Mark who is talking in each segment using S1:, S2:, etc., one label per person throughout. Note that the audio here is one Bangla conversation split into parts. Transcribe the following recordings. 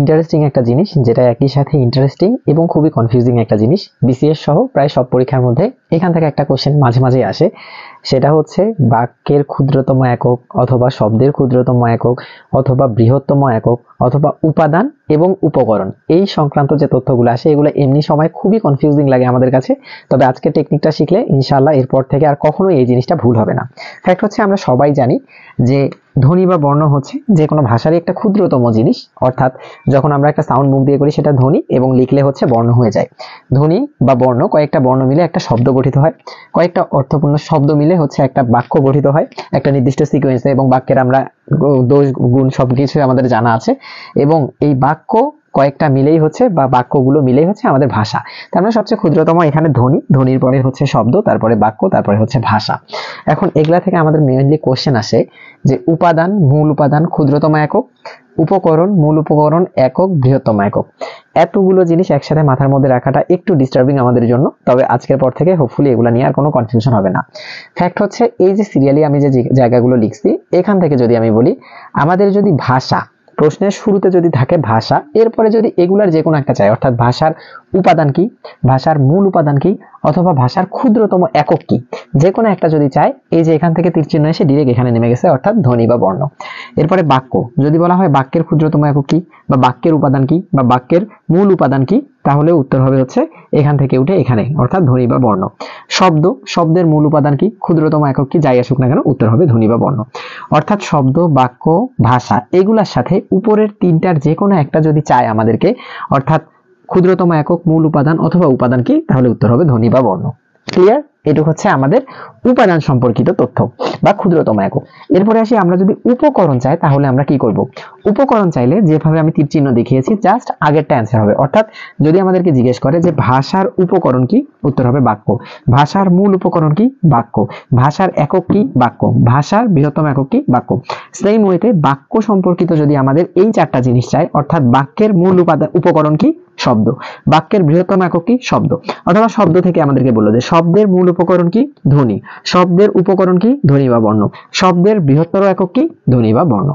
S1: ইন্টারেস্টিং একটা জিনিস, যেটা একই সাথে ইন্টারেস্টিং এবং খুবই কনফিউজিং একটা জিনিস। বিসিএস সহ প্রায় সব পরীক্ষার মধ্যে এখান থেকে একটা কোশ্চেন মাঝে মাঝে আসে, সেটা হচ্ছে বাক্যের ক্ষুদ্রতম একক অথবা শব্দের ক্ষুদ্রতম একক অথবা বৃহত্তম একক অথবা উপাদান এবং উপকরণ, এই সংক্রান্ত যে তথ্যগুলো আসে এগুলো এমনি সময় খুবই কনফিউজিং লাগে আমাদের কাছে। তবে আজকে টেকনিকটা শিখলে ইনশাআল্লাহ এরপর থেকে আর কখনোই এই জিনিসটা ভুল হবে না। ফ্যাক্ট হচ্ছে আমরা সবাই জানি যে ধ্বনি বা বর্ণ হচ্ছে যে কোনো ভাষারই একটা ক্ষুদ্রতম জিনিস, অর্থাৎ যখন আমরা একটা সাউন্ড মুখ দিয়ে করি সেটা ধ্বনি এবং লিখলে হচ্ছে বর্ণ হয়ে যায়। ধ্বনি বা বর্ণ কয়েকটা বর্ণ মিলে একটা শব্দ গঠিত হয়, কয়েকটা অর্থপূর্ণ শব্দ মিলে হচ্ছে একটা বাক্য গঠিত হয় একটা নির্দিষ্ট সিকোয়েন্সে, এবং বাক্যের আমরা দোষ গুণ সবকিছু আমাদের জানা আছে, এবং এই বাক্য কয়েকটা মিলেই হচ্ছে বা বাক্যগুলো মিলেই হচ্ছে আমাদের ভাষা। তার মানে সবচেয়ে ক্ষুদ্রতম এখানে ধ্বনি, ধ্বনির পরে হচ্ছে শব্দ, তারপরে বাক্য, তারপরে হচ্ছে ভাষা। এখন এগুলা থেকে আমাদের মেইনলি কোশ্চেন আসে যে উপাদান, মূল উপাদান, ক্ষুদ্রতম একক, উপকরণ, মূল উপকরণ, একক, বৃহত্তম একক, এতগুলো জিনিস একসাথে মাথার মধ্যে রাখাটা একটু ডিস্টার্বিং আমাদের জন্য। তবে আজকের পর থেকে হোপফুলি এগুলো নিয়ে আর কোনো কনফিউশন হবে না। ফ্যাক্ট হচ্ছে এই যে সিরিয়ালি আমি যে জায়গাগুলো লিখছি এখান থেকে যদি আমি বলি, আমাদের যদি ভাষা প্রশ্নের শুরুতে যদি থাকে ভাষা, এরপরে যদি এগুলার যে কোনো একটা চাই, অর্থাৎ ভাষার উপাদান কি, ভাষার মূল উপাদান কি, অথবা ভাষার ক্ষুদ্রতম একক কি, যে কোনো একটা যদি চাই, এই যে এখান থেকে তীর চিহ্ন এসে ডিরেক্ট এখানে নেমে গেছে, অর্থাৎ ধ্বনি বা বর্ণ। এরপরে বাক্য, যদি বলা হয় বাক্যের ক্ষুদ্রতম একক কি বা বাক্যের উপাদান কি বা বাক্যের মূল উপাদান কি, তাহলে উত্তর হবে হচ্ছে এখান থেকে উঠে এখানে, অর্থাৎ ধ্বনি বা বর্ণ। শব্দ, শব্দের মূল উপাদান কি, ক্ষুদ্রতম একক কি, যাই আসুক না কেন উত্তর হবে ধ্বনি বা বর্ণ। অর্থাৎ শব্দ, বাক্য, ভাষা এগুলার সাথে উপরের তিনটার যে কোনো একটা যদি চায় আমাদেরকে, অর্থাৎ ক্ষুদ্রতম একক, মূল উপাদান অথবা উপাদান কি, তাহলে উত্তর হবে ধ্বনি বা বর্ণ। ক্লিয়ার? এটুকু হচ্ছে আমাদের উপাদান সম্পর্কিত তথ্য বা ক্ষুদ্রতম একক। এরপরে আসি আমরা যদি উপকরণ চাই তাহলে আমরা কি করব? উপকরণ চাইলে যেভাবে আমি তীর চিহ্ন দেখিয়েছি জাস্ট আগেরটা অ্যান্সার হবে। অর্থাৎ যদি আমাদেরকে জিজ্ঞেস করে যে ভাষার উপকরণ কি, উত্তর হবে বাক্য। ভাষার মূল উপকরণ কি, বাক্য। ভাষার একক কি, বাক্য। ভাষার বৃহত্তম একক কি, বাক্য। সেম ওয়েতে বাক্য সম্পর্কিত যদি আমাদের এই চারটা জিনিস চাই, অর্থাৎ বাক্যের মূল উপকরণ কি, শব্দ। বাক্যের বৃহত্তম একক কি, শব্দ। অথবা শব্দ থেকে আমাদেরকে বললো যে শব্দের মূল উপকরণ কি, ধ্বনি। শব্দের উপকরণ কি, ধ্বনি বা বর্ণ। শব্দের বৃহত্তর একক কি, ধ্বনি বা বর্ণ।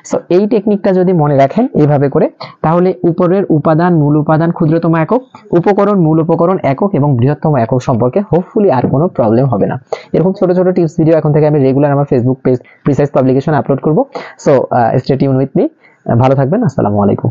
S1: সো এই টেকনিকটা যদি মনে রাখেন এইভাবে করে, তাহলে উপরের উপাদান, মূল উপাদান, ক্ষুদ্রতম একক, উপকরণ, মূল উপকরণ, একক এবং বৃহত্তম একক সম্পর্কে হোপফুলি আর কোনো প্রবলেম হবে না। এরকম ছোট ছোট টিপস ভিডিও এখন থেকে আমি রেগুলার আমার Facebook page precise publication upload করব। So stay tune with me. ভালো থাকবেন। আসসালামু আলাইকুম।